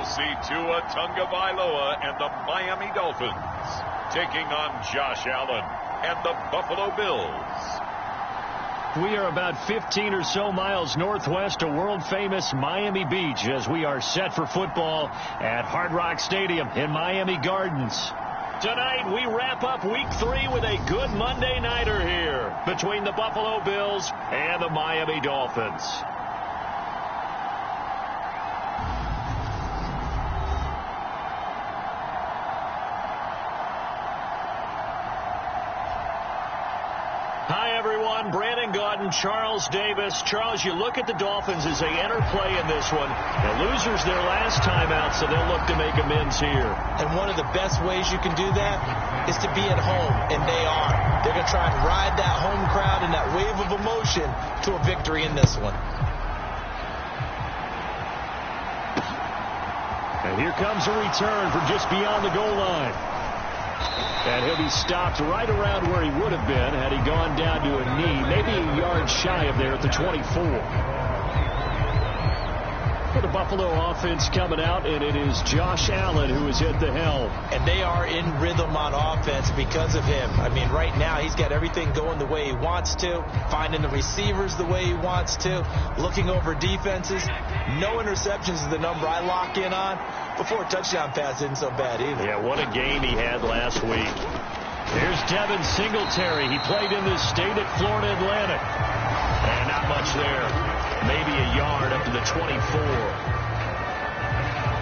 We'll see Tua Tagovailoa and the Miami Dolphins taking on Josh Allen and the Buffalo Bills. We are about 15 or so miles northwest of world-famous Miami Beach as we are set for football at Hard Rock Stadium in Miami Gardens. Tonight, we wrap up Week 3 with a good Monday nighter here between the Buffalo Bills and the Miami Dolphins. Hi, everyone. Brandon Gaudin, Charles Davis. Charles, you look at the Dolphins as they enter play in this one. The losers their last time out, so they'll look to make amends here. And one of the best ways you can do that is to be at home, and they are. They're going to try and ride that home crowd and that wave of emotion to a victory in this one. And here comes a return from just beyond the goal line. And he'll be stopped right around where he would have been had he gone down to a knee, maybe a yard shy of there at the 24. For the Buffalo offense coming out, and it is Josh Allen who is at the helm. And they are in rhythm on offense because of him. I mean, right now he's got everything going the way he wants to, finding the receivers the way he wants to, looking over defenses. No interceptions is the number I lock in on. Before a touchdown pass isn't so bad either. Yeah, what a game he had last week. Here's Devin Singletary. He played in this state at Florida Atlantic. And not much there. Maybe a yard up to the 24.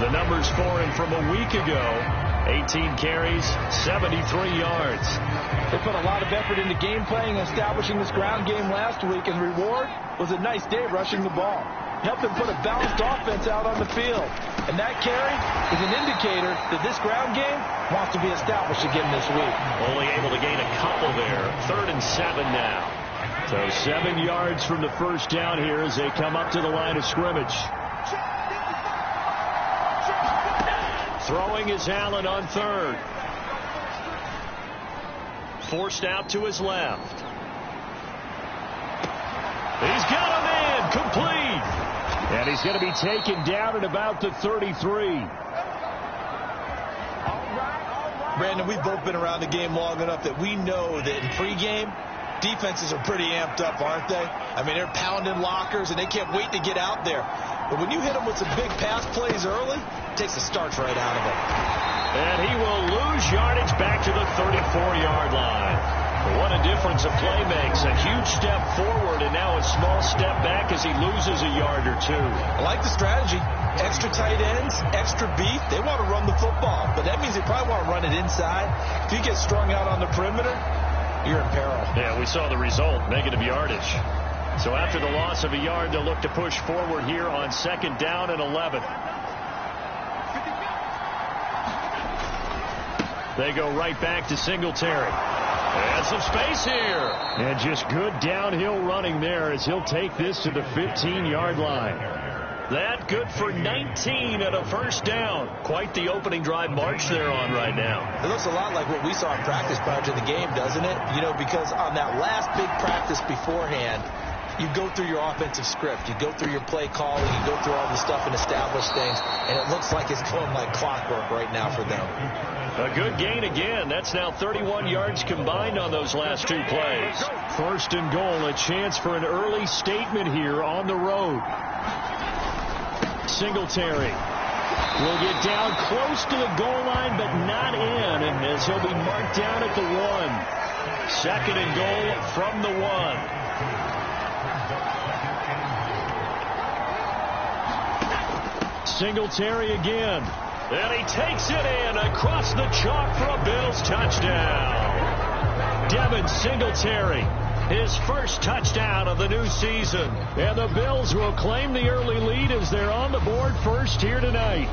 The numbers for him from a week ago. 18 carries, 73 yards. They put a lot of effort into game playing and establishing this ground game last week, and the reward was a nice day rushing the ball. Helped them put a balanced offense out on the field. And that carry is an indicator that this ground game wants to be established again this week. Only able to gain a couple there. 3rd and 7 now. So 7 yards from the first down here as they come up to the line of scrimmage. Throwing is Allen on 3rd. Forced out to his left. He's got him in. Complete. And he's going to be taken down at about the 33. Brandon, we've both been around the game long enough that we know that in pregame, defenses are pretty amped up, aren't they? I mean, they're pounding lockers, and they can't wait to get out there. But when you hit them with some big pass plays early, it takes the starch right out of them. And he will lose yardage back to the 34-yard line. What a difference a play makes. A huge step forward and now a small step back as he loses a yard or two. I like the strategy. Extra tight ends, extra beef. They want to run the football, but that means they probably want to run it inside. If you get strung out on the perimeter, you're in peril. Yeah, we saw the result, negative yardage. So after the loss of a yard, they'll look to push forward here on 2nd down and 11. They go right back to Singletary. And some space here. And just good downhill running there as he'll take this to the 15-yard line. That good for 19 and a first down. Quite the opening drive march they're on right now. It looks a lot like what we saw in practice prior to the game, doesn't it? You know, because on that last big practice beforehand, you go through your offensive script. You go through your play calling. You go through all the stuff and establish things. And it looks like it's going like clockwork right now for them. A good gain again. That's now 31 yards combined on those last 2 plays. 1st and goal, a chance for an early statement here on the road. Singletary will get down close to the goal line, but not in, and as he'll be marked down at the 1. 2nd and goal from the 1. Singletary again. And he takes it in across the chalk for a Bills touchdown. Devin Singletary, his first touchdown of the new season. And the Bills will claim the early lead as they're on the board first here tonight.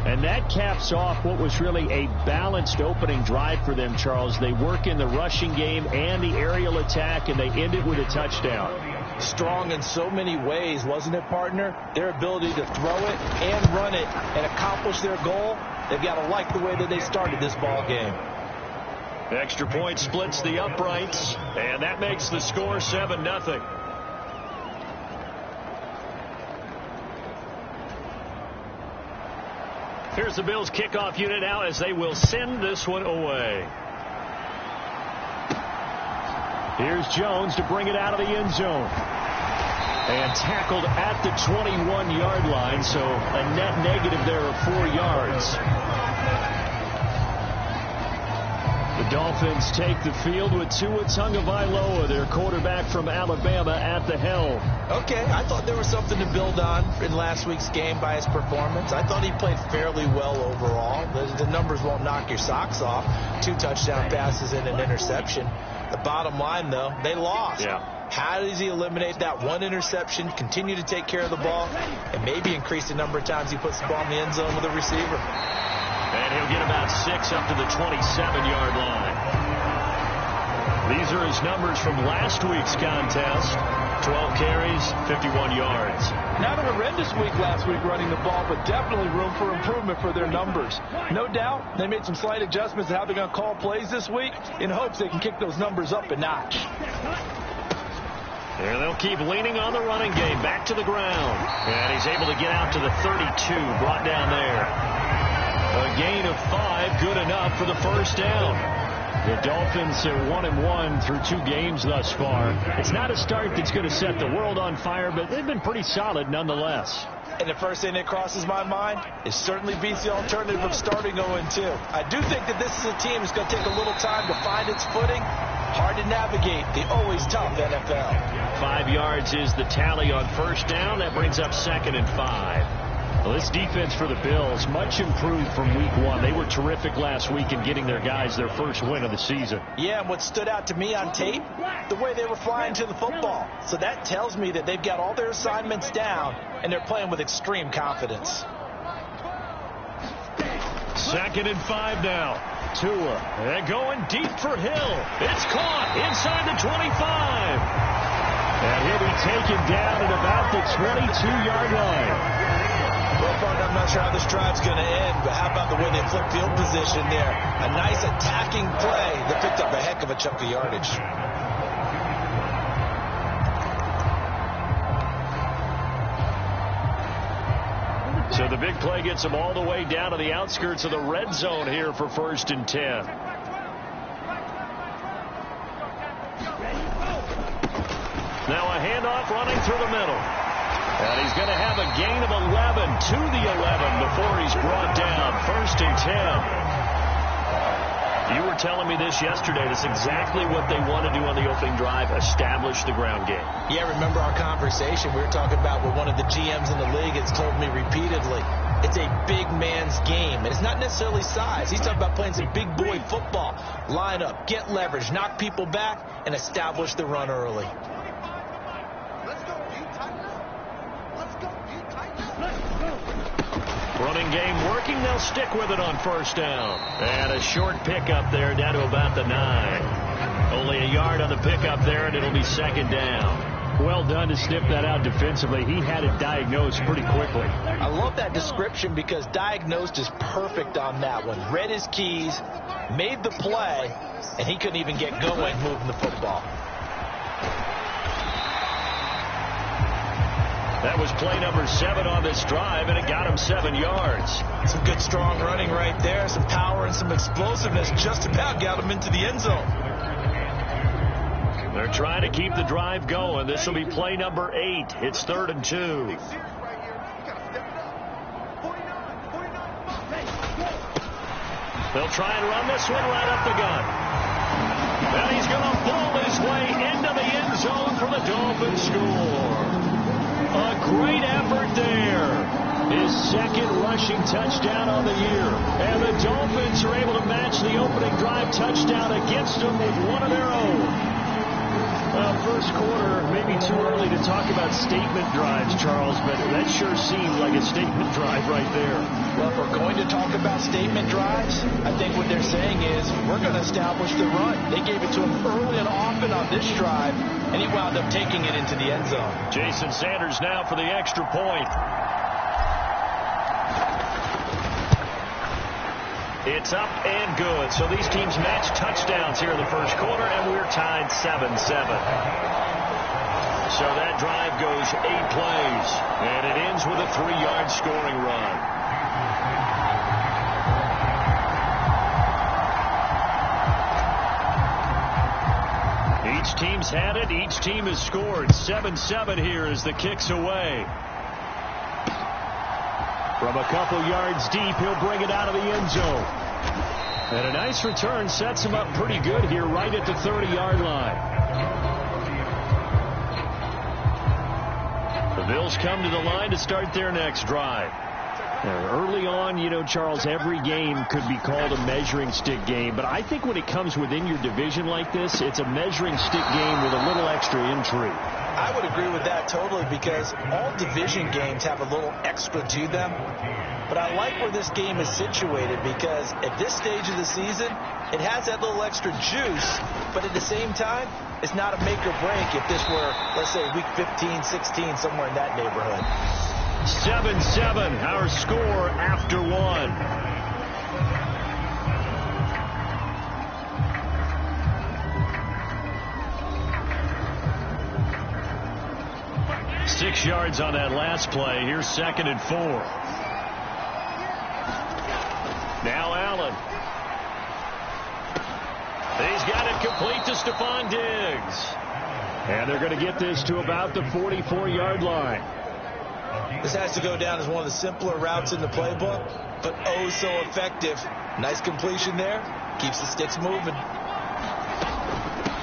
And that caps off what was really a balanced opening drive for them, Charles. They work in the rushing game and the aerial attack, and they end it with a touchdown. Strong in so many ways, wasn't it, partner? Their ability to throw it and run it and accomplish their goal, they've got to like the way that they started this ball game. Extra point splits the uprights, and that makes the score 7-0. Here's the Bills kickoff unit now as they will send this one away. Here's Jones to bring it out of the end zone. And tackled at the 21-yard line, so a net negative there of 4 yards. The Dolphins take the field with Tua Tagovailoa, their quarterback from Alabama, at the helm. Okay, I thought there was something to build on in last week's game by his performance. I thought he played fairly well overall. The numbers won't knock your socks off. 2 touchdown passes and an interception. The bottom line, though, they lost. Yeah. How does he eliminate that one interception, continue to take care of the ball, and maybe increase the number of times he puts the ball in the end zone with a receiver? And he'll get about 6 up to the 27-yard line. These are his numbers from last week's contest. 12 carries, 51 yards. Not a horrendous week last week running the ball, but definitely room for improvement for their numbers. No doubt they made some slight adjustments to how they're going to call plays this week in hopes they can kick those numbers up a notch. And they'll keep leaning on the running game back to the ground. And he's able to get out to the 32, brought down there. A gain of 5, good enough for the first down. The Dolphins are 1-1 through 2 games thus far. It's not a start that's going to set the world on fire, but they've been pretty solid nonetheless. And the first thing that crosses my mind is certainly beats the alternative of starting 0-2. I do think that this is a team that's going to take a little time to find its footing. Hard to navigate the always tough NFL. 5 yards is the tally on first down. That brings up 2nd and 5. Well, this defense for the Bills, much improved from week 1. They were terrific last week in getting their guys their first win of the season. Yeah, and what stood out to me on tape, the way they were flying to the football. So that tells me that they've got all their assignments down, and they're playing with extreme confidence. 2nd and 5 now. Tua, they're going deep for Hill. It's caught inside the 25. And he'll be taken down at about the 22-yard line. Well, Bart, I'm not sure how this drive's going to end, but how about the way they flip field position there? A nice attacking play that picked up a heck of a chunk of yardage. So the big play gets them all the way down to the outskirts of the red zone here for 1st and 10. Now a handoff running through the middle. And he's going to have a gain of 11 to the 11 before he's brought down. 1st and 10. You were telling me this yesterday. That's exactly what they want to do on the opening drive, establish the ground game. Yeah, remember our conversation we were talking about with one of the GMs in the league has told me repeatedly. It's a big man's game, and it's not necessarily size. He's talking about playing some big boy football. Line up, get leverage, knock people back, and establish the run early. Running game working. They'll stick with it on first down. And a short pickup there down to about the 9. Only a yard on the pickup there, and it'll be 2nd down. Well done to snip that out defensively. He had it diagnosed pretty quickly. I love that description because diagnosed is perfect on that one. Read his keys, made the play, and he couldn't even get going moving the football. That was play number 7 on this drive, and it got him 7 yards. Some good, strong running right there. Some power and some explosiveness just about got him into the end zone. They're trying to keep the drive going. This will be play number 8. It's 3rd and 2. They'll try and run this one right up the gut. And he's going to ball his way into the end zone for the Dolphins score. A great effort there. His 2nd rushing touchdown on the year. And the Dolphins are able to match the opening drive touchdown against them with one of their own. First quarter, maybe too early to talk about statement drives, Charles, but that sure seemed like a statement drive right there. Well, if we're going to talk about statement drives, I think what they're saying is we're going to establish the run. They gave it to him early and often on this drive, and he wound up taking it into the end zone. Jason Sanders now for the extra point. It's up and good. So these teams match touchdowns here in the first quarter, and we're tied 7-7. So that drive goes 8 plays, and it ends with a 3-yard scoring run. teams had it. Each team has scored. 7-7 here as the kick's away. From a couple yards deep, he'll bring it out of the end zone. And a nice return sets him up pretty good here right at the 30-yard line. The Bills come to the line to start their next drive. Early on, you know, Charles, every game could be called a measuring stick game. But I think when it comes within your division like this, it's a measuring stick game with a little extra intrigue. I would agree with that totally, because all division games have a little extra to them. But I like where this game is situated, because at this stage of the season, it has that little extra juice. But at the same time, it's not a make or break if this were, let's say, week 15, 16, somewhere in that neighborhood. 7-7, our score after one. Six yards on that last play. Here's 2nd and 4. Now Allen. He's got it complete to Stephon Diggs. And they're going to get this to about the 44-yard line. This has to go down as one of the simpler routes in the playbook, but oh so effective. Nice completion there. Keeps the sticks moving.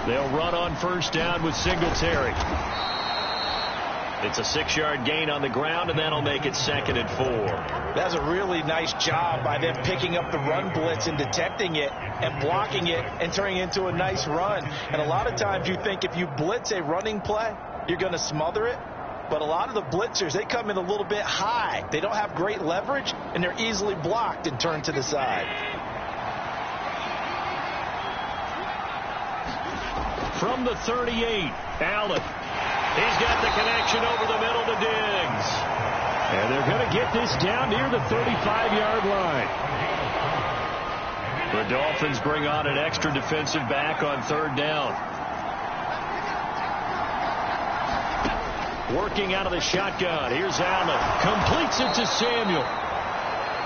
They'll run on first down with Singletary. It's a 6-yard gain on the ground, and that'll make it 2nd and 4. That's a really nice job by them picking up the run blitz and detecting it and blocking it and turning it into a nice run. And a lot of times you think if you blitz a running play, you're going to smother it. But a lot of the blitzers, they come in a little bit high. They don't have great leverage, and they're easily blocked and turned to the side. From the 38, Allen. He's got the connection over the middle to Diggs. And they're going to get this down near the 35-yard line. The Dolphins bring on an extra defensive back on 3rd down. Working out of the shotgun. Here's Allen. Completes it to Samuel.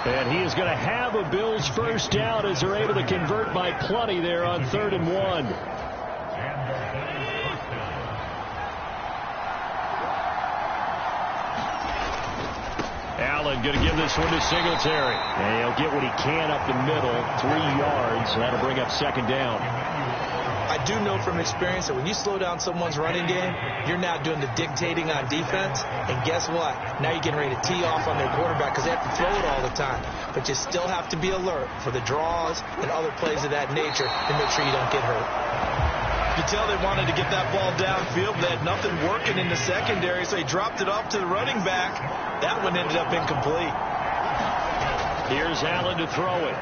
And he is going to have a Bills first down as they're able to convert by plenty there on 3rd and 1. Allen going to give this one to Singletary. And he'll get what he can up the middle. 3 yards. That'll bring up 2nd down. I do know from experience that when you slow down someone's running game, you're now doing the dictating on defense. And guess what? Now you're getting ready to tee off on their quarterback because they have to throw it all the time. But you still have to be alert for the draws and other plays of that nature to make sure you don't get hurt. You can tell they wanted to get that ball downfield, but they had nothing working in the secondary, so he dropped it off to the running back. That one ended up incomplete. Here's Allen to throw it.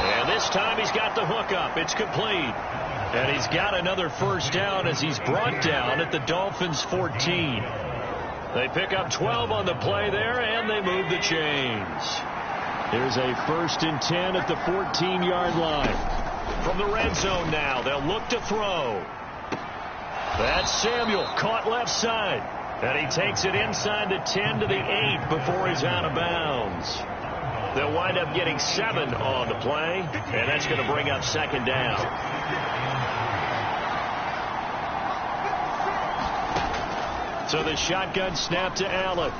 And this time he's got the hook up. It's complete. And he's got another first down as he's brought down at the Dolphins' 14. They pick up 12 on the play there, and they move the chains. There's a 1st and 10 at the 14-yard line. From the red zone now, they'll look to throw. That's Samuel, caught left side. And he takes it inside the 10 to the 8 before he's out of bounds. They'll wind up getting 7 on the play, and that's going to bring up 2nd down. So the shotgun snap to Allen.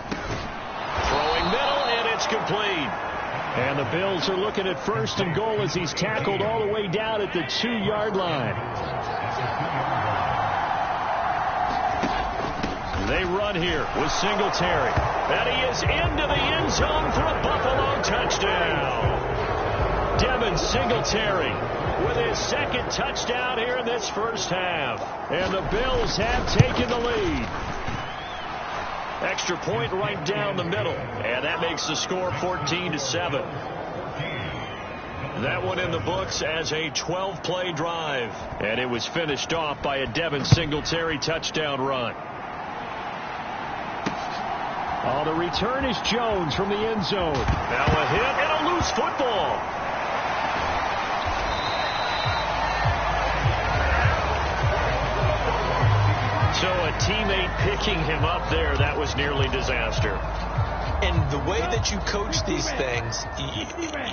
Throwing middle, and it's complete. And the Bills are looking at 1st and goal as he's tackled all the way down at the 2-yard line. They run here with Singletary. And he is into the end zone for a Buffalo touchdown. Devin Singletary with his 2nd touchdown here in this first half. And the Bills have taken the lead. Extra point right down the middle. And that makes the score 14-7. That one in the books as a 12-play drive. And it was finished off by a Devin Singletary touchdown run. Oh, the return is Jones from the end zone. Now a hit and a loose football. So a teammate picking him up there, that was nearly disaster. And the way that you coach these things,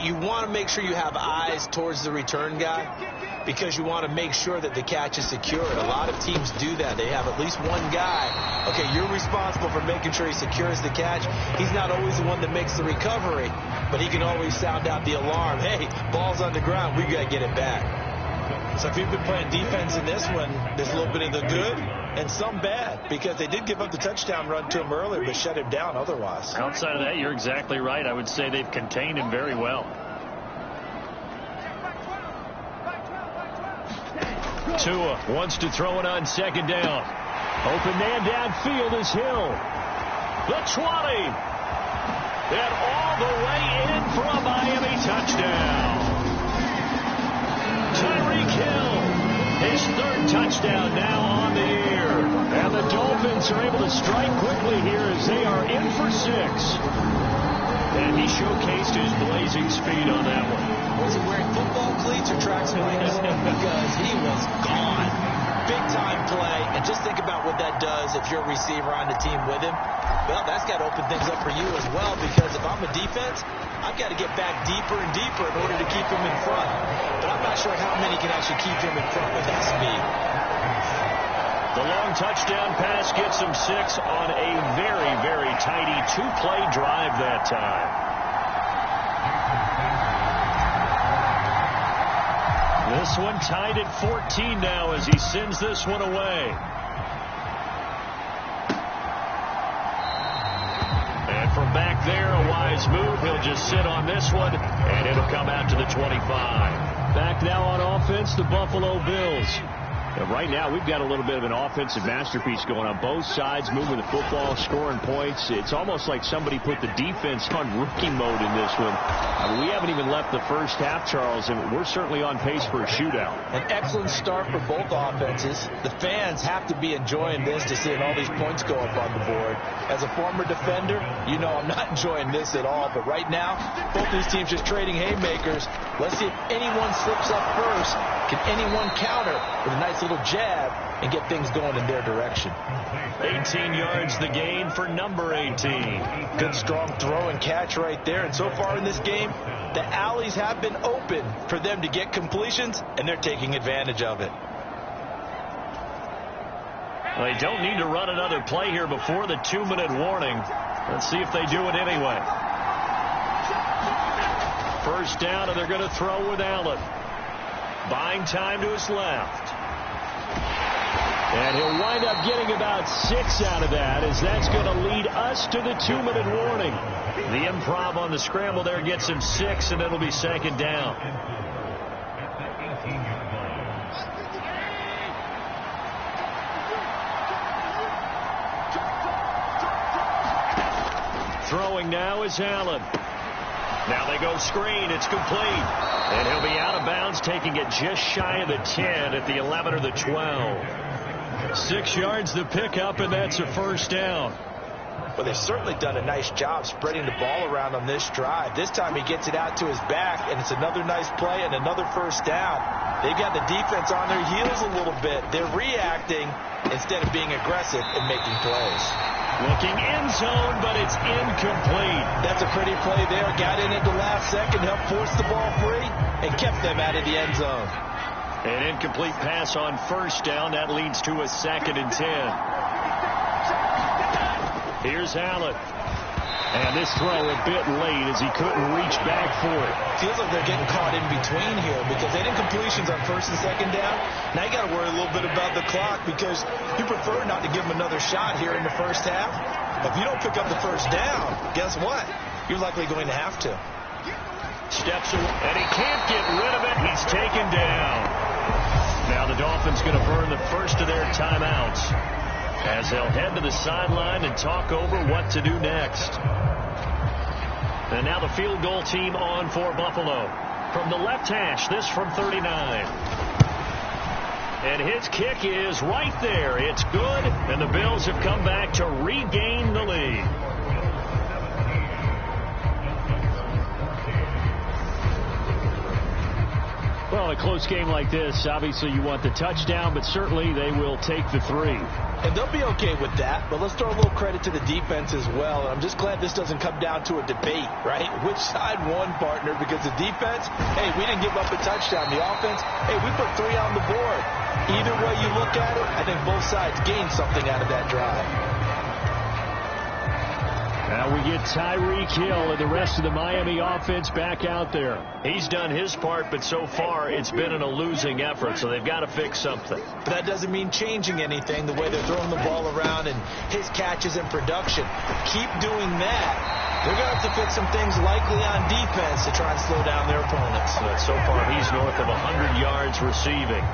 you want to make sure you have eyes towards the return guy because you want to make sure that the catch is secure. And a lot of teams do that. They have at least one guy. Okay, you're responsible for making sure he secures the catch. He's not always the one that makes the recovery, but he can always sound out the alarm. Hey, ball's on the ground. We've got to get it back. So if you've been playing defense in this one, there's a little bit of the good and some bad because they did give up the touchdown run to him earlier but shut him down otherwise. Outside of that, you're exactly right. I would say they've contained him very well. Tua wants to throw it on second down. Open man downfield is Hill. The 20. And all the way in for a Miami touchdown. Tyreek Hill, his third touchdown now on the year. And the Dolphins are able to strike quickly here as they are in for 6. And he showcased his blazing speed on that one. Was he wearing football cleats or track spikes? Because he was gone. Big-time play. And just think about what that does if you're a receiver on the team with him. Well, that's got to open things up for you as well because if I'm a defense, I've got to get back deeper and deeper in order to keep him in front. But I'm not sure how many can actually keep him in front with that speed. The long touchdown pass gets him 6 on a very, very tidy 2-play drive that time. This one tied at 14 now as he sends this one away. And from back there, a wise move. He'll just sit on this one, and it'll come out to the 25. Back now on offense, the Buffalo Bills. And right now, we've got a little bit of an offensive masterpiece going on both sides, moving the football, scoring points. It's almost like somebody put the defense on rookie mode in this one. We haven't even left the first half, Charles, and we're certainly on pace for a shootout. An excellent start for both offenses. The fans have to be enjoying this to seeing all these points go up on the board. As a former defender, you know I'm not enjoying this at all. But right now, both these teams just trading haymakers. Let's see if anyone slips up first. Can anyone counter with a nice little jab and get things going in their direction? 18 yards the gain for number 18. Good strong throw and catch right there. And so far in this game, the alleys have been open for them to get completions, and they're taking advantage of it. Well, they don't need to run another play here before the 2-minute warning. Let's see if they do it anyway. First down, and they're going to throw with Allen. Buying time to his left. And he'll wind up getting about 6 out of that, as that's going to lead us to the 2-minute warning. The improv on the scramble there gets him 6, and it'll be second down. Throwing now is Allen. Now they go screen. It's complete. And he'll be out of bounds, taking it just shy of the 10 at the 11 or the 12. 6 yards the pickup, and that's a first down. Well, they've certainly done a nice job spreading the ball around on this drive. This time he gets it out to his back, and it's another nice play and another first down. They've got the defense on their heels a little bit. They're reacting instead of being aggressive and making plays. Looking end zone, but it's incomplete. That's a pretty play there. Got in at the last second, helped force the ball free, and kept them out of the end zone. An incomplete pass on first down. That leads to a 2nd and 10. Here's Allen. And this throw a bit late as he couldn't reach back for it. Feels like they're getting caught in between here because they had incompletions on first and second down. Now you got to worry a little bit about the clock because you prefer not to give them another shot here in the first half. If you don't pick up the first down, guess what? You're likely going to have to. Steps away, and he can't get rid of it. He's taken down. Now the Dolphins going to burn the first of their timeouts as they'll head to the sideline and talk over what to do next. And now the field goal team on for Buffalo. From the left hash, this from 39. And his kick is right there. It's good, and the Bills have come back to regain the lead. Well, a close game like this, obviously you want the touchdown, but certainly they will take the 3. And they'll be okay with that, but let's throw a little credit to the defense as well. And I'm just glad this doesn't come down to a debate, right? Which side won, partner? Because the defense, hey, we didn't give up a touchdown. The offense, hey, we put 3 on the board. Either way you look at it, I think both sides gained something out of that drive. Now we get Tyreek Hill and the rest of the Miami offense back out there. He's done his part, but so far it's been in a losing effort, so they've got to fix something. But that doesn't mean changing anything, the way they're throwing the ball around and his catches and production. Keep doing that. They're going to have to fix some things likely on defense to try and slow down their opponents. So far he's north of 100 yards receiving.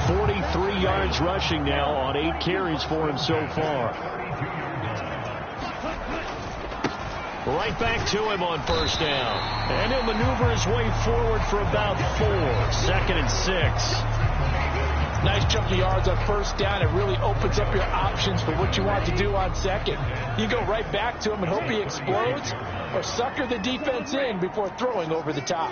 43 yards rushing now on 8 carries for him so far. Right back to him on first down. And he'll maneuver his way forward for about 4. 2nd and 6. Nice chunk of yards on first down. It really opens up your options for what you want to do on second. You go right back to him and hope he explodes, or sucker the defense in before throwing over the top.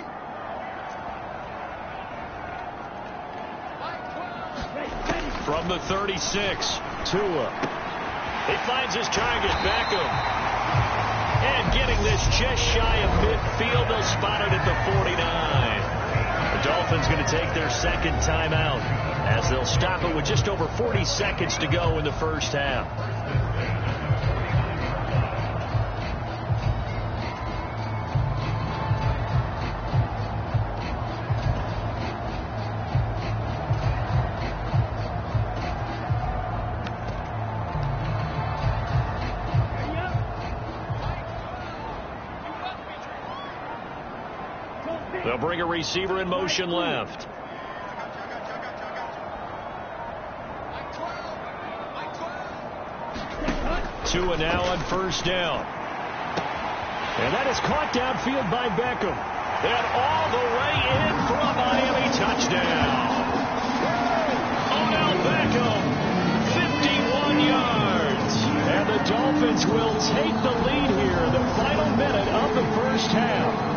From the 36, Tua. He finds his target, Beckham. And getting this just shy of midfield, they'll spot it at the 49. The Dolphins going to take their second timeout as they'll stop it with just over 40 seconds to go in the first half. They'll bring a receiver in motion left. Tua now on first down. And that is caught downfield by Beckham. And all the way in for a Miami touchdown. Odell Beckham, 51 yards. And the Dolphins will take the lead here in the final minute of the first half.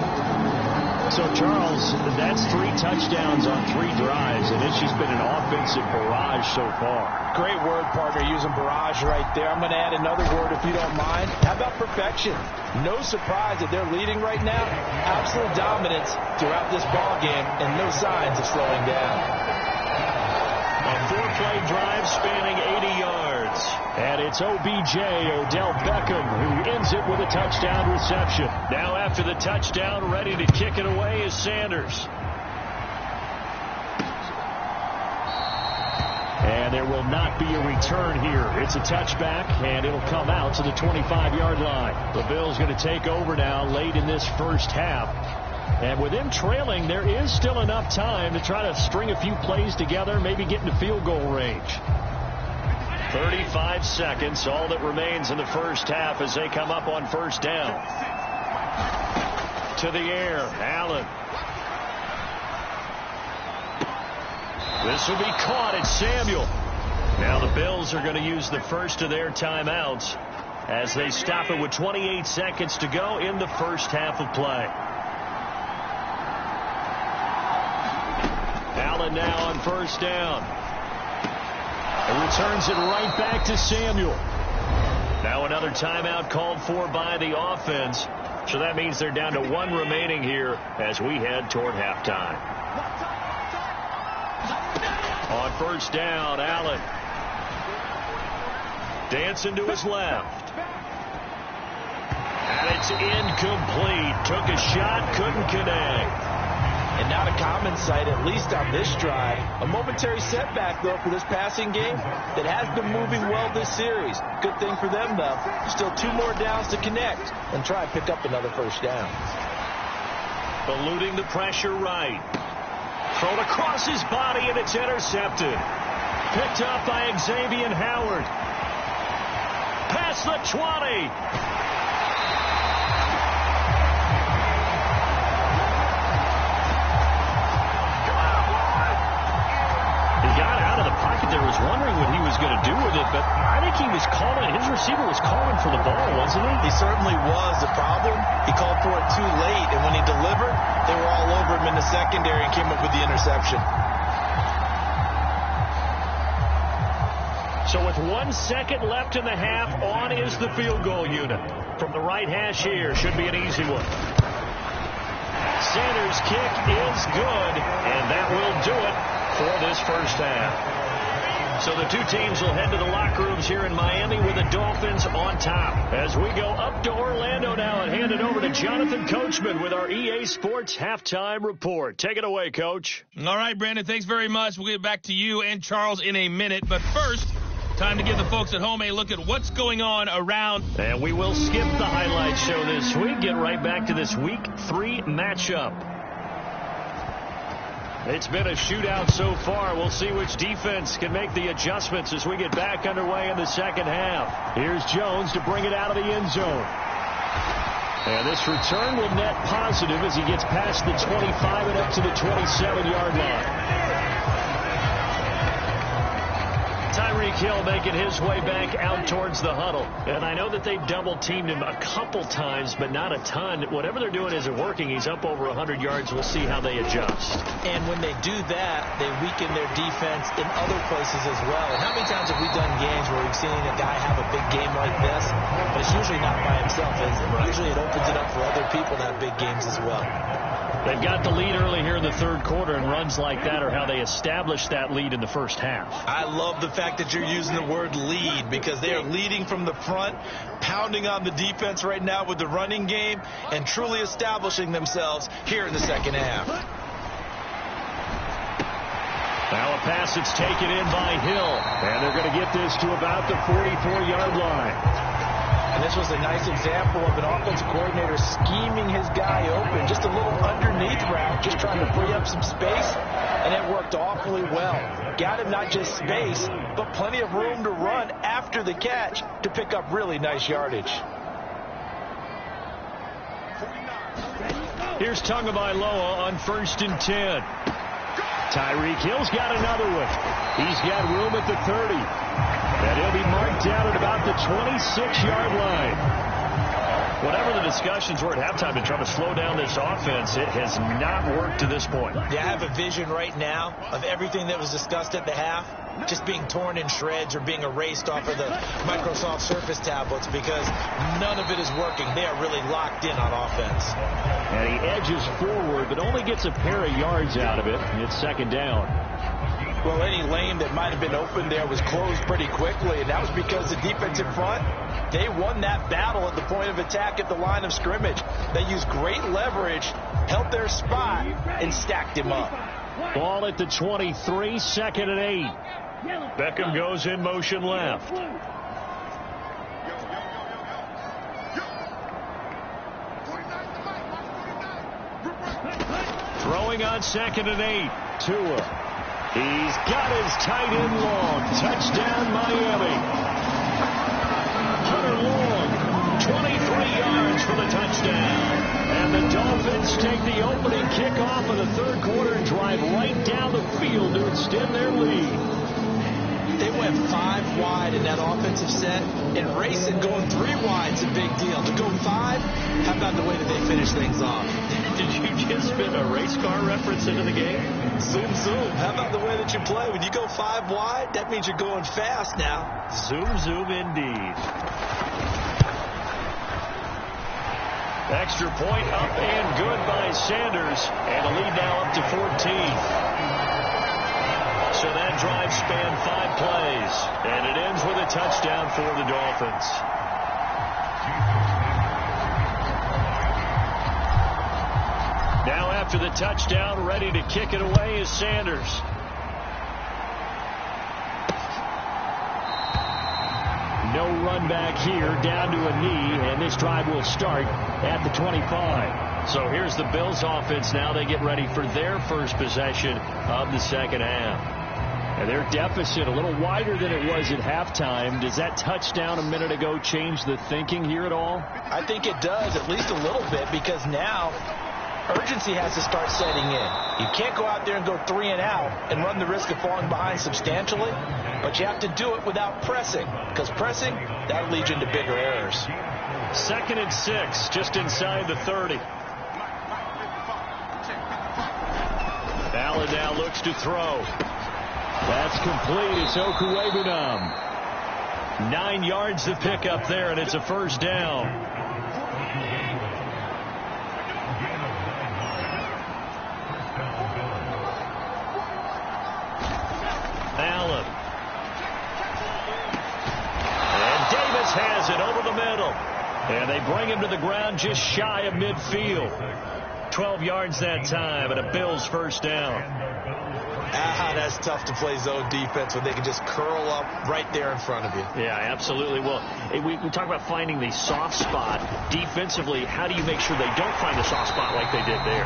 So, Charles, that's 3 touchdowns on 3 drives, and it's just been an offensive barrage so far. Great word, partner, using barrage right there. I'm going to add another word if you don't mind. How about perfection? No surprise that they're leading right now. Absolute dominance throughout this ball game, and no signs of slowing down. A 4-play drive spanning 80 yards. And it's OBJ, Odell Beckham, who ends it with a touchdown reception. Now after the touchdown, ready to kick it away is Sanders. And there will not be a return here. It's a touchback, and it'll come out to the 25-yard line. The Bills going to take over now late in this first half. And with them trailing, there is still enough time to try to string a few plays together, maybe get into field goal range. 35 seconds, all that remains in the first half as they come up on first down. To the air, Allen. This will be caught at Samuel. Now the Bills are going to use the first of their timeouts as they stop it with 28 seconds to go in the first half of play. Allen now on first down. And returns it right back to Samuel. Now another timeout called for by the offense. So that means they're down to 1 remaining here as we head toward halftime. On first down, Allen. Dancing to his left. And it's incomplete. Took a shot, couldn't connect. And not a common sight, at least on this drive. A momentary setback, though, for this passing game that has been moving well this series. Good thing for them, though. Still 2 more downs to connect and try and pick up another first down. Eluding the pressure right. Thrown across his body, and it's intercepted. Picked up by Xavier Howard. Past the 20. There was wondering what he was going to do with it, but I think he was calling, his receiver was calling for the ball, wasn't he? He certainly was. The problem, he called for it too late, and when he delivered, they were all over him in the secondary and came up with the interception. So with 1 second left in the half, on is the field goal unit. From the right hash here, should be an easy one. Sanders' kick is good, and that will do it for this first half. So the two teams will head to the locker rooms here in Miami with the Dolphins on top. As we go up to Orlando now and hand it over to Jonathan Coachman with our EA Sports Halftime Report. Take it away, Coach. All right, Brandon, thanks very much. We'll get back to you and Charles in a minute. But first, time to give the folks at home a look at what's going on around. And we will skip the highlight show this week. Get right back to this Week 3 matchup. It's been a shootout so far. We'll see which defense can make the adjustments as we get back underway in the second half. Here's Jones to bring it out of the end zone. And this return will net positive as he gets past the 25 and up to the 27-yard line. Tyreek Hill making his way back out towards the huddle. And I know that they've double-teamed him a couple times, but not a ton. Whatever they're doing isn't working. He's up over 100 yards. We'll see how they adjust. And when they do that, they weaken their defense in other places as well. And how many times have we done games where we've seen a guy have a big game like this? But it's usually not by himself, is it? Usually it opens it up for other people to have big games as well. They've got the lead early here in the third quarter, and runs like that are how they established that lead in the first half. I love the fact that you're using the word lead, because they are leading from the front, pounding on the defense right now with the running game, and truly establishing themselves here in the second half. Now a pass that's taken in by Hill, and they're going to get this to about the 44-yard line. And this was a nice example of an offensive coordinator scheming his guy open. Just a little underneath route, just trying to free up some space, and it worked awfully well. Got him not just space, but plenty of room to run after the catch to pick up really nice yardage. Here's Tagovailoa on 1st and 10. Tyreek Hill's got another one. He's got room at the 30. And he'll be marked down at about the 26-yard line. Whatever the discussions were at halftime to try to slow down this offense, it has not worked to this point. Yeah, I have a vision right now of everything that was discussed at the half just being torn in shreds or being erased off of the Microsoft Surface tablets, because none of it is working. They are really locked in on offense. And he edges forward, but only gets a pair of yards out of it. It's second down. Well, any lane that might have been open there was closed pretty quickly, and that was because the defense in front, they won that battle at the point of attack at the line of scrimmage. They used great leverage, held their spot, and stacked him up. Ball at the 23, 2nd and 8. Beckham goes in motion left. Throwing on 2nd and 8. Tua. He's got his tight end long. Touchdown, Miami. Hunter Long, 23 yards for the touchdown. And the Dolphins take the opening kickoff of the third quarter and drive right down the field to extend their lead. They went 5 wide in that offensive set, and racing going 3 wide is a big deal. To go 5, how about the way that they finish things off? Did you just spin a race car reference into the game? Zoom, zoom. How about the way that you play? When you go 5 wide, that means you're going fast now. Zoom, zoom indeed. Extra point up and good by Sanders. And the lead now up to 14. So that drive spanned 5 plays. And it ends with a touchdown for the Dolphins. Now after the touchdown, ready to kick it away is Sanders. No run back here, down to a knee, and this drive will start at the 25. So here's the Bills offense now. They get ready for their first possession of the second half. And their deficit a little wider than it was at halftime. Does that touchdown a minute ago change the thinking here at all? I think it does, at least a little bit, because now urgency has to start setting in. You can't go out there and go 3 and out and run the risk of falling behind substantially, but you have to do it without pressing, because pressing, that'll lead you into bigger errors. 2nd and 6, just inside the 30. Allen now looks to throw. That's complete. It's Okuwebunam. 9 yards to pick up there, and it's a first down. Allen. And Davis has it over the middle. And they bring him to the ground just shy of midfield. 12 yards that time, and a Bills first down. That's tough to play zone defense when they can just curl up right there in front of you. Yeah, absolutely. Well, we talk about finding the soft spot. Defensively, how do you make sure they don't find the soft spot like they did there?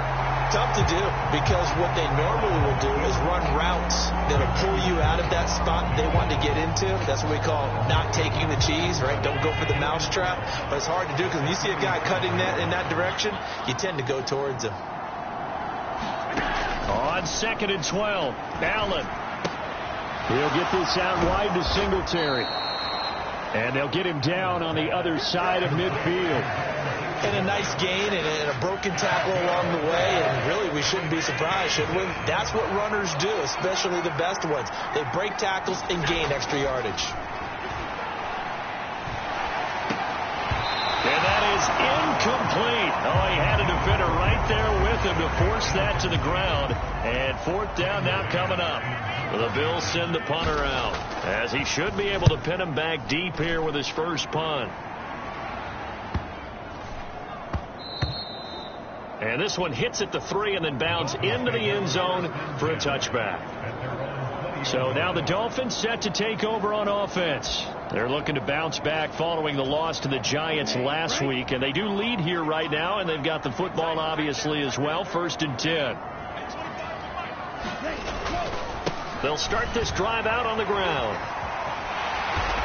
Tough to do, because what they normally will do is run routes that'll pull you out of that spot they want to get into. That's what we call not taking the cheese, right? Don't go for the mousetrap. But it's hard to do, because when you see a guy cutting that in that direction, you tend to go towards him. On 2nd and 12, Allen. He'll get this out wide to Singletary. And they'll get him down on the other side of midfield. And a nice gain and a broken tackle along the way. And really, we shouldn't be surprised, should we? That's what runners do, especially the best ones. They break tackles and gain extra yardage. And that is incomplete. Oh, he had a defender right there with him to force that to the ground. And 4th down now coming up. The Bills send the punter out, as he should be able to pin him back deep here with his first punt. And this one hits at the 3 and then bounds into the end zone for a touchback. So now the Dolphins set to take over on offense. They're looking to bounce back following the loss to the Giants last week. And they do lead here right now, and they've got the football obviously as well. 1st and 10. They'll start this drive out on the ground.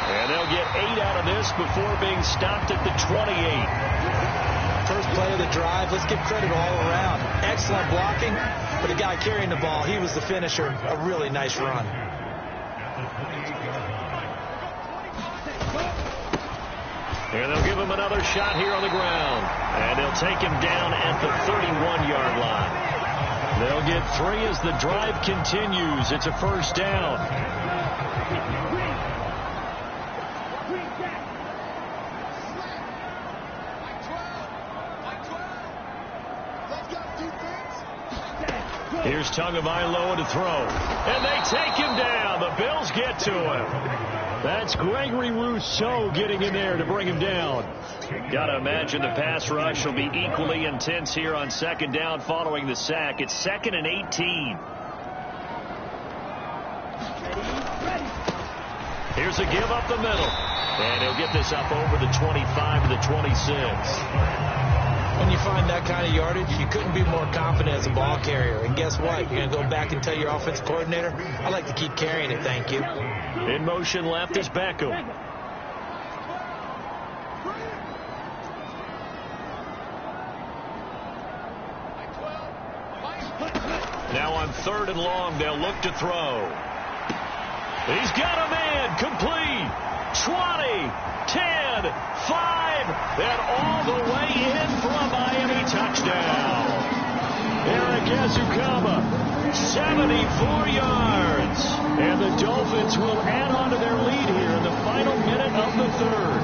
And they'll get 8 out of this before being stopped at the 28. First play of the drive. Let's give credit all around. Excellent blocking. But the guy carrying the ball, he was the finisher. A really nice run. And they'll give him another shot here on the ground. And they'll take him down at the 31-yard line. They'll get 3 as the drive continues. It's a first down. Here's Tagovailoa to throw. And they take him down. The Bills get to him. That's Gregory Rousseau getting in there to bring him down. Got to imagine the pass rush will be equally intense here on 2nd down following the sack. It's 2nd and 18. Here's a give up the middle. And he'll get this up over the 25 to the 26. When you find that kind of yardage, you couldn't be more confident as a ball carrier. And guess what? You're going to go back and tell your offensive coordinator, I like to keep carrying it, thank you. In motion left is Beckham. Now on 3rd and long, they'll look to throw. He's got a man. Complete. 20, 10, 5, and all the way in for a Miami touchdown. Eric Ezukama, 74 yards. And the Dolphins will add on to their lead here in the final minute of the 3rd.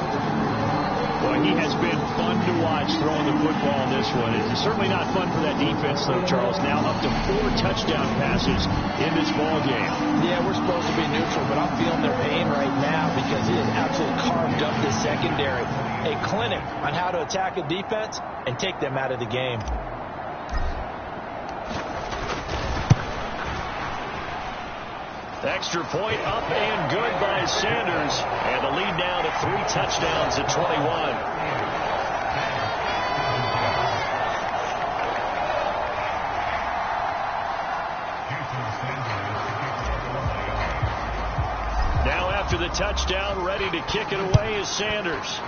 Boy, he has been fun to watch throwing the football this one. It's certainly not fun for that defense, though, Charles. Now up to 4 touchdown passes in this ball game. Yeah, we're supposed to be neutral, but I'm feeling their pain right now because he has absolutely carved up the secondary. A clinic on how to attack a defense and take them out of the game. Extra point up and good by Sanders. And the lead now to 3 touchdowns at 21. Now after the touchdown, ready to kick it away is Sanders.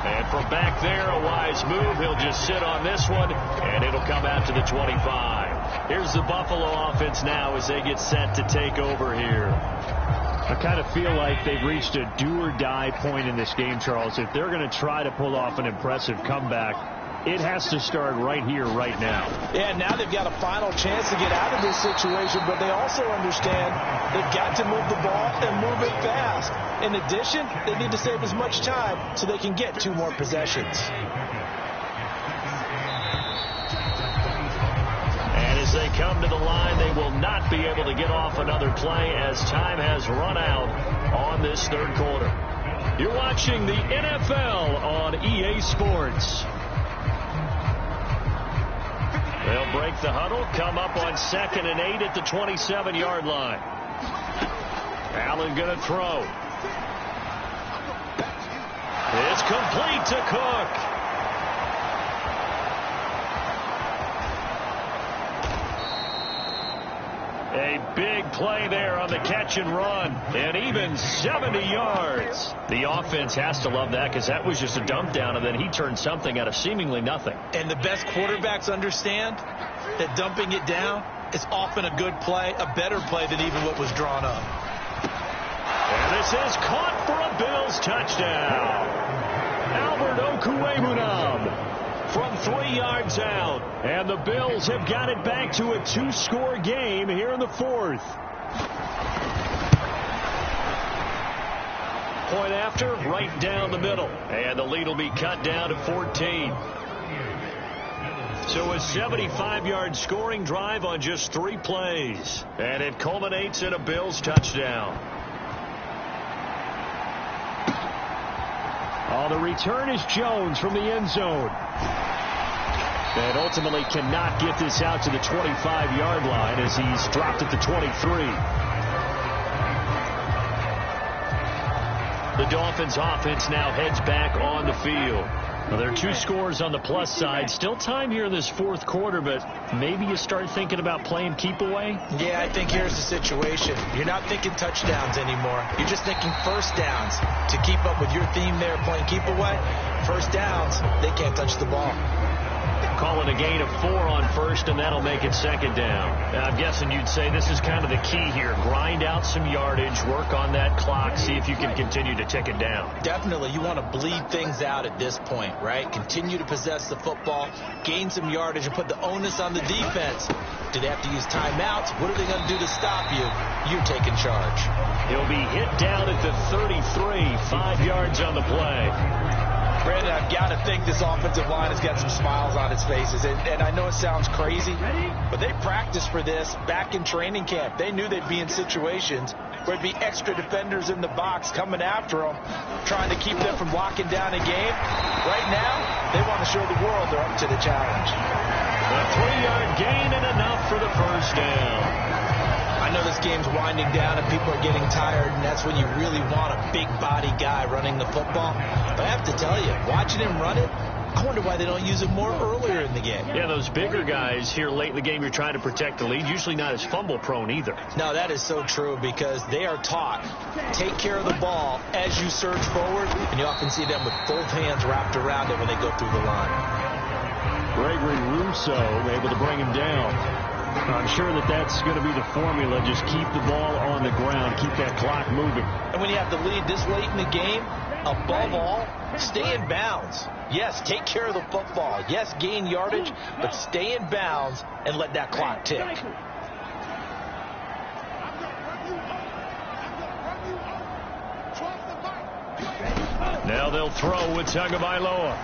And from back there, a wise move. He'll just sit on this one, and it'll come out to the 25. Here's the Buffalo offense now as they get set to take over here. I kind of feel like they've reached a do-or-die point in this game, Charles. If they're going to try to pull off an impressive comeback, It has to start right here, right now. Yeah, now they've got a final chance to get out of this situation, but they also understand they've got to move the ball and move it fast. In addition, they need to save as much time so they can get 2 more possessions. And as they come to the line, they will not be able to get off another play as time has run out on this third quarter. You're watching the NFL on EA Sports. They'll break the huddle, come up on 2nd and 8 at the 27-yard line. Allen going to throw. It's complete to Cook. A big play there on the catch and run, and even 70 yards. The offense has to love that because that was just a dump down, and then he turned something out of seemingly nothing. And the best quarterbacks understand that dumping it down is often a good play, a better play than even what was drawn up. And this is caught for a Bills touchdown. Albert Okwuegbunam from 3 yards out. And the Bills have got it back to a 2-score game here in the 4th. Point after, right down the middle. And the lead will be cut down to 14. So a 75-yard scoring drive on just 3 plays. And it culminates in a Bills touchdown. Oh, the return is Jones from the end zone. And ultimately cannot get this out to the 25-yard line as he's dropped at the 23. The Dolphins offense now heads back on the field. Well, there are 2 scores on the plus side. Still time here in this 4th quarter, but maybe you start thinking about playing keep away? Yeah, I think here's the situation. You're not thinking touchdowns anymore. You're just thinking first downs. To keep up with your theme there, playing keep away, first downs, they can't touch the ball. Call it a gain of 4 on first, and that'll make it 2nd down. I'm guessing you'd say this is kind of the key here. Grind out some yardage, work on that clock, see if you can continue to tick it down. Definitely, you want to bleed things out at this point, right? Continue to possess the football, gain some yardage, and put the onus on the defense. Do they have to use timeouts? What are they going to do to stop you? You're taking charge. He'll be hit down at the 33, 5 yards on the play. Brandon, I've got to think this offensive line has got some smiles on its faces. And I know it sounds crazy, but they practiced for this back in training camp. They knew they'd be in situations where there'd be extra defenders in the box coming after them, trying to keep them from locking down a game. Right now, they want to show the world they're up to the challenge. A 3-yard gain and enough for the first down. I know this game's winding down and people are getting tired, and that's when you really want a big body guy running the football. But I have to tell you, watching him run it, I wonder why they don't use it more earlier in the game. Yeah, those bigger guys here late in the game, you're trying to protect the lead, usually not as fumble prone either. No, that is so true because they are taught, take care of the ball as you surge forward, and you often see them with both hands wrapped around it when they go through the line. Gregory Rousseau able to bring him down. I'm sure that's going to be the formula. Just keep the ball on the ground. Keep that clock moving. And when you have the lead this late in the game, above all, stay in bounds. Yes, take care of the football. Yes, gain yardage, but stay in bounds and let that clock tick. Now they'll throw with Tagovailoa.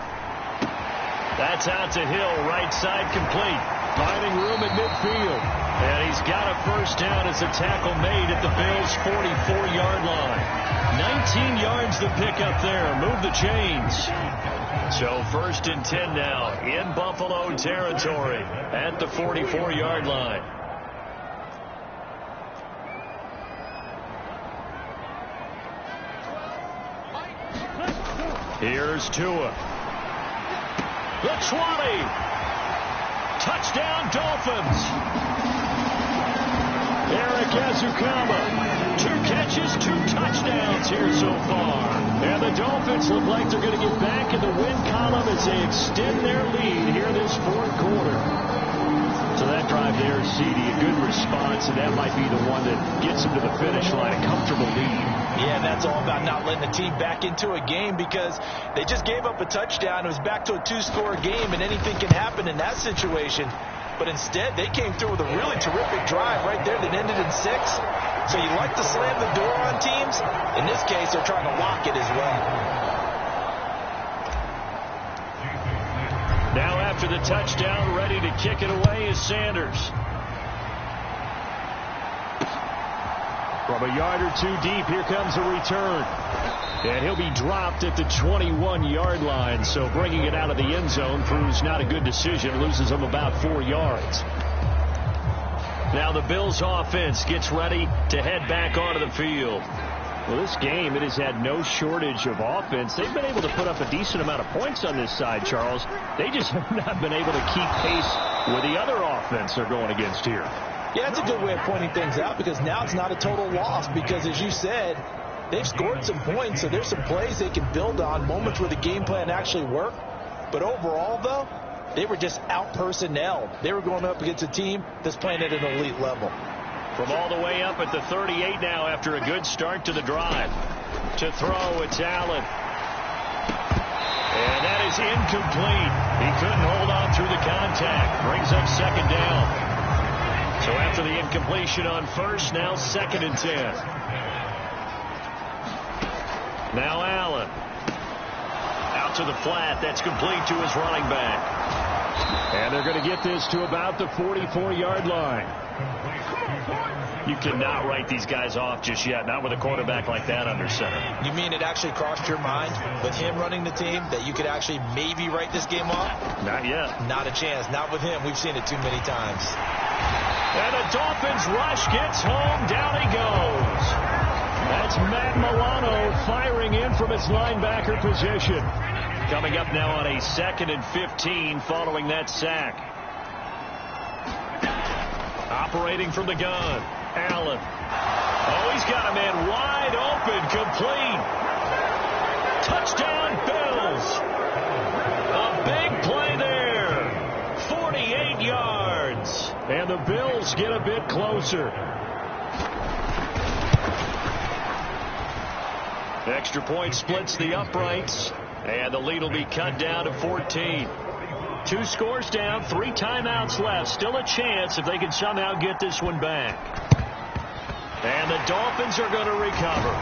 That's out to Hill, right side complete. Finding room at midfield. And he's got a first down as a tackle made at the Bills' 44-yard line. 19 yards to pick up there. Move the chains. So 1st and 10 now in Buffalo territory at the 44-yard line. Here's Tua. The 20. Touchdown, Dolphins. Eric Azukama. 2 catches, 2 touchdowns here so far. And the Dolphins look like they're going to get back in the win column as they extend their lead here this 4th quarter. So that drive there, CD, a good response, and that might be the one that gets him to the finish line, a comfortable lead. Yeah, that's all about not letting the team back into a game because they just gave up a touchdown. It was back to a 2-score game, and anything can happen in that situation. But instead, they came through with a really terrific drive right there that ended in 6. So you like to slam the door on teams. In this case, they're trying to lock it as well. Now after the touchdown, ready to kick it away is Sanders. From a yard or two deep, here comes a return. And he'll be dropped at the 21-yard line. So bringing it out of the end zone proves not a good decision. Loses him about 4 yards. Now the Bills offense gets ready to head back onto the field. Well, this game, it has had no shortage of offense. They've been able to put up a decent amount of points on this side, Charles. They just have not been able to keep pace with the other offense they're going against here. Yeah, that's a good way of pointing things out because now it's not a total loss because, as you said, they've scored some points, so there's some plays they can build on, moments where the game plan actually worked. But overall, though, they were just out-personnelled. They were going up against a team that's playing at an elite level. From all the way up at the 38 now after a good start to the drive. To throw, it's Allen. And that is incomplete. He couldn't hold on through the contact. Brings up second down. So after the incompletion on first, now 2nd and 10. Now Allen. Out to the flat. That's complete to his running back. And they're going to get this to about the 44-yard line. You cannot write these guys off just yet, not with a quarterback like that under center. You mean it actually crossed your mind with him running the team that you could actually maybe write this game off? Not yet. Not a chance. Not with him. We've seen it too many times. And the Dolphins rush gets home. Down he goes. That's Matt Milano firing in from its linebacker position. Coming up now on a 2nd and 15 following that sack. Operating from the gun. Allen. Oh, he's got a man wide open. Complete. Touchdown, Bills. A big play there. 48 yards. And the Bills get a bit closer. Extra point splits the uprights. And the lead will be cut down to 14. 2 scores down, 3 timeouts left. Still a chance if they can somehow get this one back. And the Dolphins are going to recover.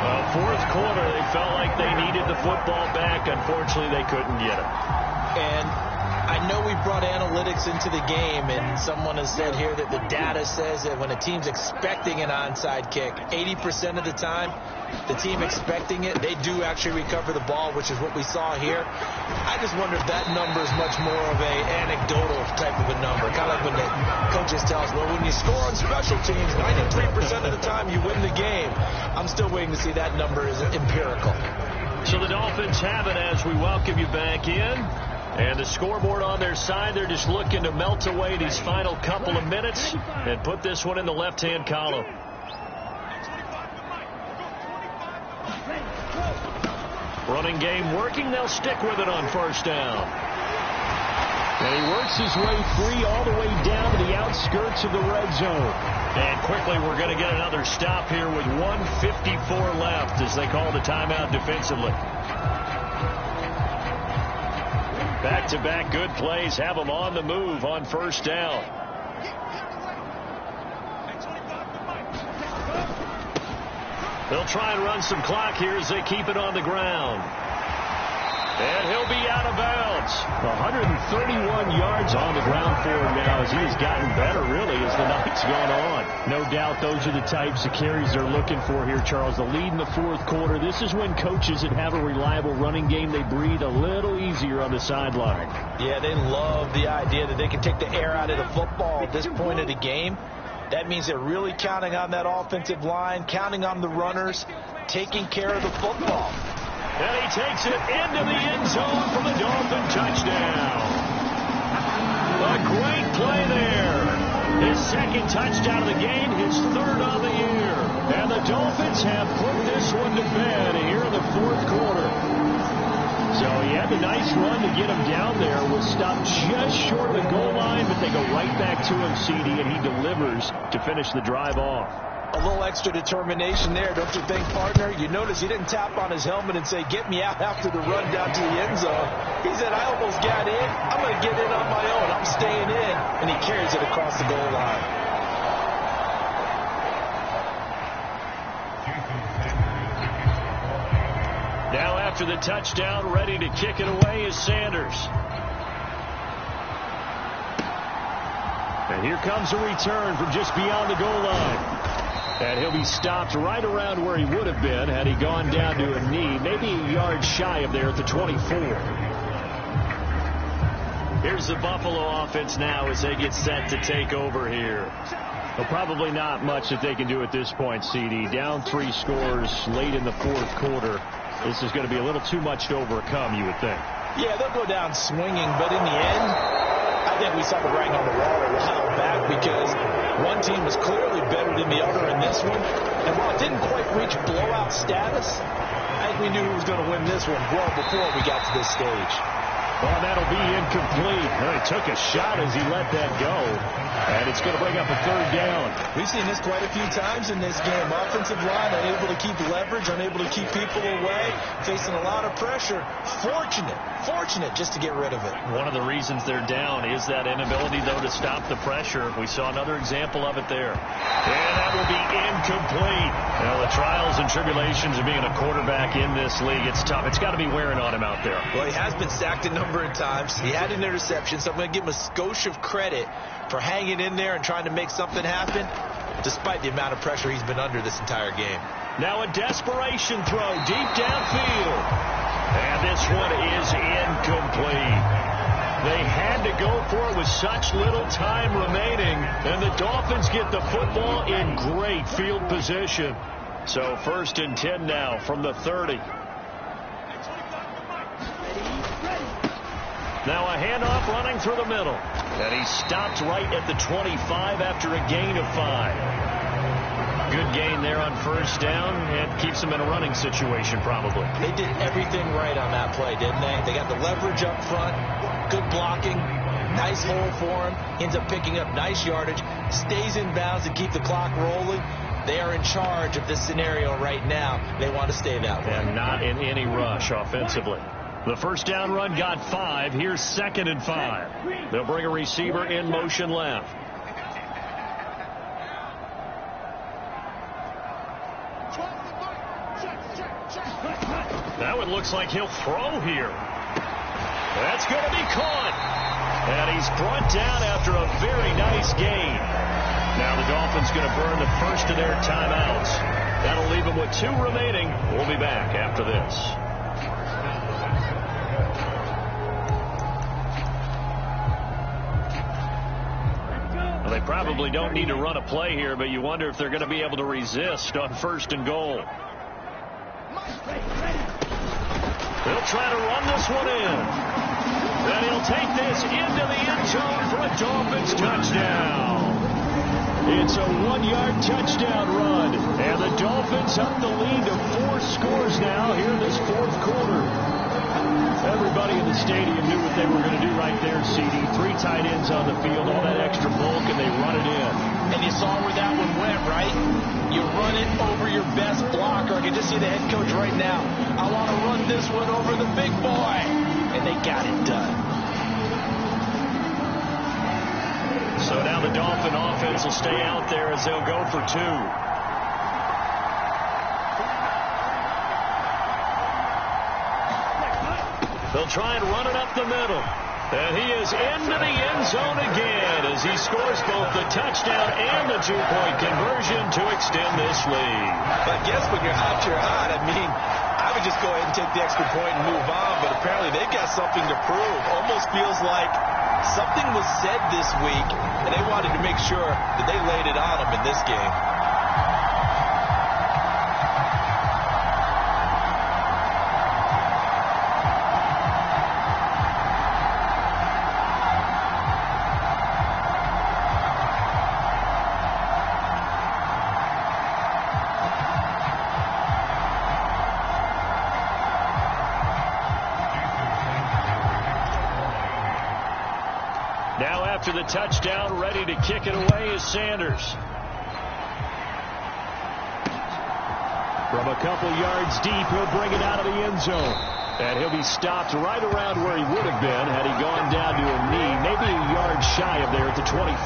Well, 4th quarter, they felt like they needed the football back. Unfortunately, they couldn't get it. And I know we brought analytics into the game, and someone has said here that the data says that when a team's expecting an onside kick, 80% of the time, the team expecting it, they do actually recover the ball, which is what we saw here. I just wonder if that number is much more of a anecdotal type of a number. Kind of like when the coaches tell us, well, when you score on special teams, 93% of the time you win the game. I'm still waiting to see that number is empirical. So the Dolphins have it as we welcome you back in. And the scoreboard on their side, they're just looking to melt away these final couple of minutes and put this one in the left-hand column. Running game working. They'll stick with it on 1st down. And he works his way free all the way down to the outskirts of the red zone. And quickly we're going to get another stop here with 1:54 left as they call the timeout defensively. Back-to-back good plays have them on the move on 1st down. They'll try and run some clock here as they keep it on the ground. And he'll be out of bounds. 131 yards on the ground for him now as he has gotten better, really, as the night's gone on. No doubt those are the types of carries they're looking for here, Charles. The lead in the 4th quarter. This is when coaches that have a reliable running game, they breathe a little easier on the sideline. Yeah, they love the idea that they can take the air out of the football at this point of the game. That means they're really counting on that offensive line, counting on the runners, taking care of the football. And he takes it into the end zone for the Dolphin touchdown. A great play there. His 2nd touchdown of the game, his 3rd of the year. And the Dolphins have put this one to bed here in the 4th quarter. So, yeah, had the nice run to get him down there. Was stopped just short of the goal line, but they go right back to him, CD, and he delivers to finish the drive off. A little extra determination there, don't you think, partner? You notice he didn't tap on his helmet and say, get me out after the run down to the end zone. He said, I almost got in. I'm going to get in on my own. I'm staying in. And he carries it across the goal line. Now after the touchdown, ready to kick it away is Sanders. And here comes a return from just beyond the goal line. And he'll be stopped right around where he would have been had he gone down to a knee, maybe a yard shy of there at the 24. Here's the Buffalo offense now as they get set to take over here. Well, probably not much that they can do at this point, CD. Down 3 scores late in the fourth quarter. This is going to be a little too much to overcome, you would think. Yeah, they'll go down swinging, but in the end, I think we saw the writing on the wall a while back because one team was clearly better than the other in this one. And while it didn't quite reach blowout status, I think we knew who was going to win this one well before we got to this stage. Well, that'll be incomplete. He took a shot as he let that go. And it's going to bring up a third down. We've seen this quite a few times in this game. Offensive line unable to keep leverage, unable to keep people away, facing a lot of pressure. Fortunate just to get rid of it. One of the reasons they're down is that inability, though, to stop the pressure. We saw another example of it there. And that will be incomplete. Well, the trials and tribulations of being a quarterback in this league, it's tough. It's got to be wearing on him out there. Well, he has been sacked a number of times. He had an interception, so I'm going to give him a skosh of credit for hanging in there and trying to make something happen, despite the amount of pressure he's been under this entire game. Now a desperation throw deep downfield. And this one is incomplete. They had to go for it with such little time remaining, and the Dolphins get the football in great field position. So 1st and 10 now from the 30. Now a handoff running through the middle. And he stopped right at the 25 after a gain of 5. Good gain there on 1st down and keeps him in a running situation probably. They did everything right on that play, didn't they? They got the leverage up front, good blocking, nice hole for him, ends up picking up nice yardage, stays in bounds to keep the clock rolling. They are in charge of this scenario right now. They want to stay that way. And not in any rush offensively. The 1st down run got 5. Here's 2nd and 5. They'll bring a receiver in motion left. That one looks like he'll throw here. That's going to be caught. And he's brought down after a very nice gain. Now the Dolphins going to burn the first of their timeouts. That'll leave them with 2 remaining. We'll be back after this. Well, they probably don't need to run a play here, but you wonder if they're going to be able to resist on 1st and goal. They'll try to run this one in. And he'll take this into the end zone for a Dolphins touchdown. It's a 1-yard touchdown run. And the Dolphins up the lead to 4 scores now here in this 4th quarter. Everybody in the stadium knew what they were going to do right there, CD. 3 tight ends on the field, all that extra bulk, and they run it in. And you saw where that one went, right? You run it over your best blocker. I can just see the head coach right now. I want to run this one over the big boy. And they got it done. So now the Dolphin offense will stay out there as they'll go for 2. They'll try and run it up the middle. And he is into the end zone again as he scores both the touchdown and the 2-point conversion to extend this lead. But I guess when you're hot, you're hot. I mean, I would just go ahead and take the extra point and move on. But apparently they've got something to prove. Almost feels like something was said this week, and they wanted to make sure that they laid it on them in this game. after the touchdown, ready to kick it away is Sanders. From a couple yards deep, he'll bring it out of the end zone. And he'll be stopped right around where he would have been had he gone down to a knee, maybe a yard shy of there at the 24.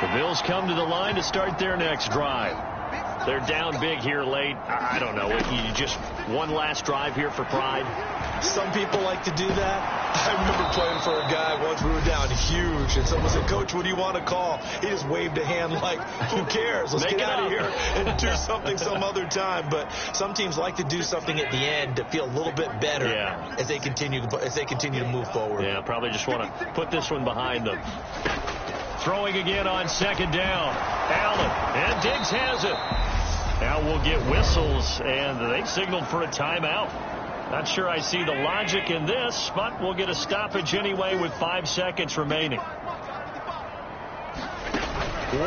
The Bills come to the line to start their next drive. They're down big here late. I don't know. You just one last drive here for pride. Some people like to do that. I remember playing for a guy once. We were down huge, and someone said, "Coach, what do you want to call?" He just waved a hand like, "Who cares? Let's get out of here and do something some other time." But some teams like to do something at the end to feel a little bit better as they continue to move forward. Yeah, probably just want to put this one behind them. Throwing again on second down. Allen, and Diggs has it. Now we'll get whistles, and they've signaled for a timeout. Not sure I see the logic in this, but we'll get a stoppage anyway with 5 seconds remaining.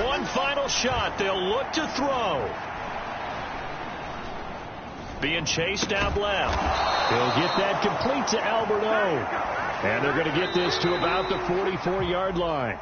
One final shot. They'll look to throw. Being chased out left. He'll get that complete to Albert O. And they're going to get this to about the 44-yard line.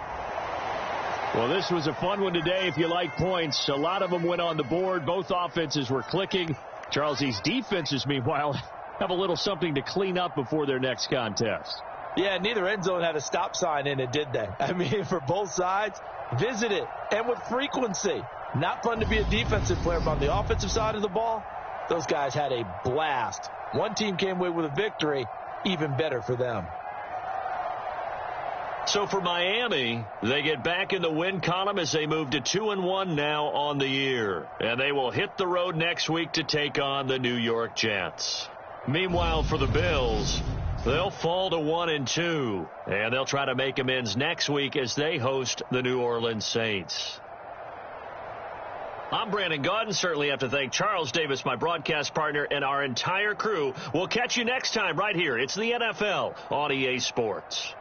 Well, this was a fun one today if you like points. A lot of them went on the board. Both offenses were clicking. Charles, these defenses, meanwhile, have a little something to clean up before their next contest. Yeah, neither end zone had a stop sign in it, did they? I mean, for both sides, visit it, and with frequency. Not fun to be a defensive player, but on the offensive side of the ball, those guys had a blast. One team came away with a victory, even better for them. So for Miami, they get back in the win column as they move to 2-1 now on the year. And they will hit the road next week to take on the New York Jets. Meanwhile, for the Bills, they'll fall to 1-2. And they'll try to make amends next week as they host the New Orleans Saints. I'm Brandon Gaudin. Certainly have to thank Charles Davis, my broadcast partner, and our entire crew. We'll catch you next time right here. It's the NFL on EA Sports.